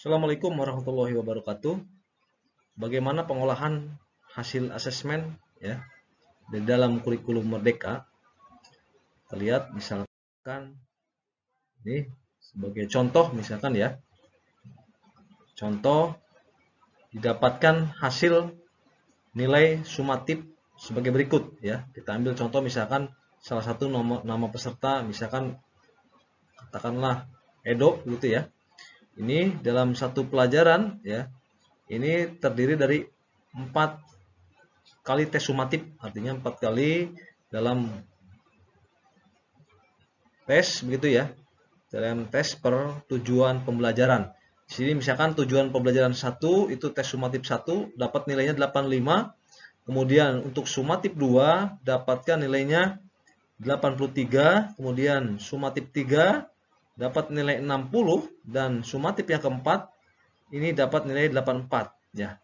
Assalamualaikum warahmatullahi wabarakatuh. Bagaimana pengolahan hasil asesmen ya di dalam kurikulum Merdeka? Kita lihat misalkan ini sebagai contoh misalkan ya. Contoh didapatkan hasil nilai sumatif sebagai berikut ya. Kita ambil contoh misalkan salah satu nama peserta misalkan katakanlah Edo gitu ya. Ini dalam satu pelajaran ya. Ini terdiri dari 4 kali tes sumatif, artinya 4 kali dalam tes begitu ya. Dalam tes per tujuan pembelajaran. Di sini misalkan tujuan pembelajaran 1 itu tes sumatif 1 dapat nilainya 85. Kemudian untuk sumatif 2 dapatkan nilainya 83, kemudian sumatif 3 dapat nilai 60 dan sumatif yang keempat ini dapat nilai 84 ya.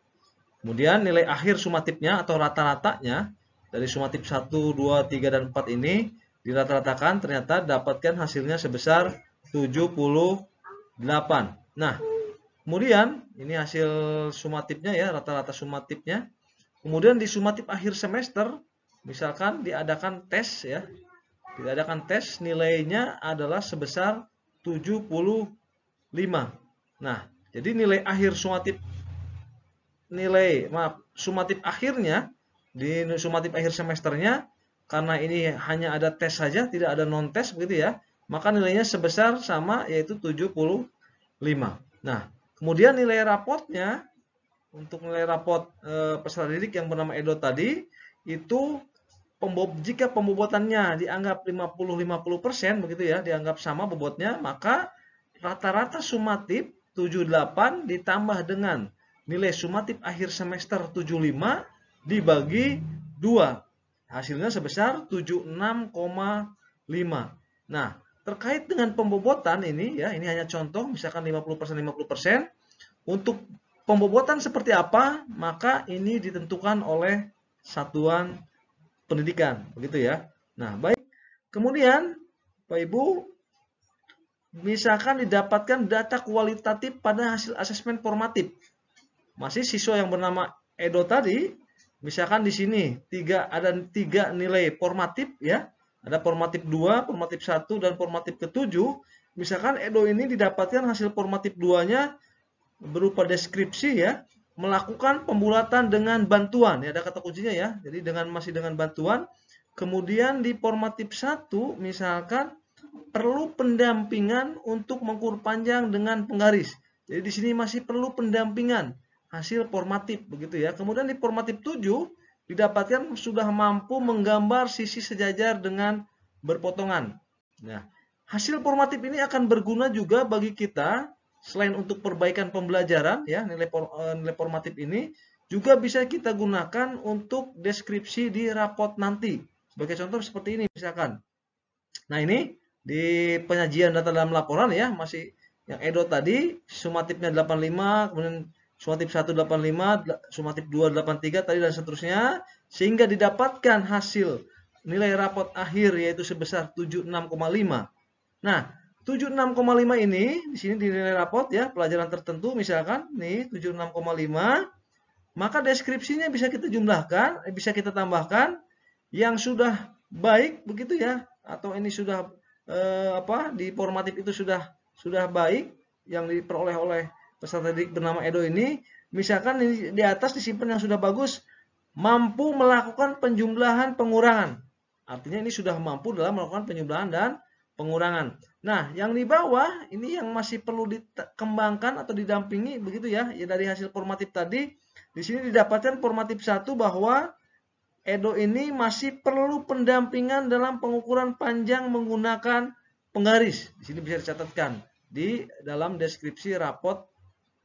Kemudian nilai akhir sumatifnya atau rata-ratanya dari sumatif 1, 2, 3 dan 4 ini dirata-ratakan ternyata dapatkan hasilnya sebesar 78. Nah, kemudian ini hasil sumatifnya ya, rata-rata sumatifnya. Kemudian di sumatif akhir semester misalkan diadakan tes ya. Diadakan tes nilainya adalah sebesar 75. Nah, jadi nilai akhir sumatif sumatif akhirnya di sumatif akhir semesternya karena ini hanya ada tes saja, tidak ada non tes begitu ya. Maka nilainya sebesar sama yaitu 75. Nah, kemudian nilai rapotnya untuk nilai rapot peserta didik yang bernama Edo tadi itu jika pembobotannya dianggap 50-50% begitu ya, dianggap sama bobotnya, maka rata-rata sumatif 78 ditambah dengan nilai sumatif akhir semester 75 dibagi 2. Hasilnya sebesar 76,5. Nah, terkait dengan pembobotan ini ya, ini hanya contoh misalkan 50% 50%. Untuk pembobotan seperti apa? Maka ini ditentukan oleh satuan pendidikan, begitu ya. Nah, baik. Kemudian, Pak Ibu, misalkan didapatkan data kualitatif pada hasil asesmen formatif. Masih siswa yang bernama Edo tadi, misalkan di sini ada 3 nilai formatif ya. Ada formatif 2, formatif 1 dan formatif ke-7. Misalkan Edo ini didapatkan hasil formatif 2-nya berupa deskripsi ya, melakukan pembulatan dengan bantuan ya, ada kata kuncinya ya. Jadi masih dengan bantuan. Kemudian di formatif 1 misalkan perlu pendampingan untuk mengukur panjang dengan penggaris. Jadi di sini masih perlu pendampingan hasil formatif begitu ya. Kemudian di formatif 7 didapatkan sudah mampu menggambar sisi sejajar dengan berpotongan. Nah, hasil formatif ini akan berguna juga bagi kita selain untuk perbaikan pembelajaran ya, nilai formatif ini juga bisa kita gunakan untuk deskripsi di rapot nanti. Sebagai contoh seperti ini misalkan. Nah, ini di penyajian data dalam laporan ya, masih yang Edo tadi sumatifnya 85, kemudian sumatif 1 85, sumatif 2 83 tadi dan seterusnya sehingga didapatkan hasil nilai rapot akhir yaitu sebesar 76,5. Nah, 76,5 ini di sini di nilai rapot ya, pelajaran tertentu misalkan nih 76,5, maka deskripsinya bisa kita jumlahkan, bisa kita tambahkan yang sudah baik begitu ya, atau ini sudah di formatif itu sudah baik yang diperoleh oleh peserta didik bernama Edo ini, misalkan di atas disimpan yang sudah bagus, mampu melakukan penjumlahan pengurangan. Artinya ini sudah mampu dalam melakukan penjumlahan dan pengurangan. Nah, yang di bawah ini yang masih perlu dikembangkan atau didampingi begitu ya, dari hasil formatif tadi. Di sini didapatkan formatif 1 bahwa Edo ini masih perlu pendampingan dalam pengukuran panjang menggunakan penggaris. Di sini bisa dicatatkan di dalam deskripsi rapot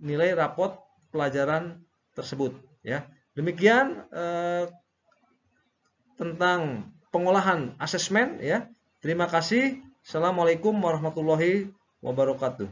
nilai rapot pelajaran tersebut ya. Demikian tentang pengolahan asesmen ya. Terima kasih. Assalamualaikum warahmatullahi wabarakatuh.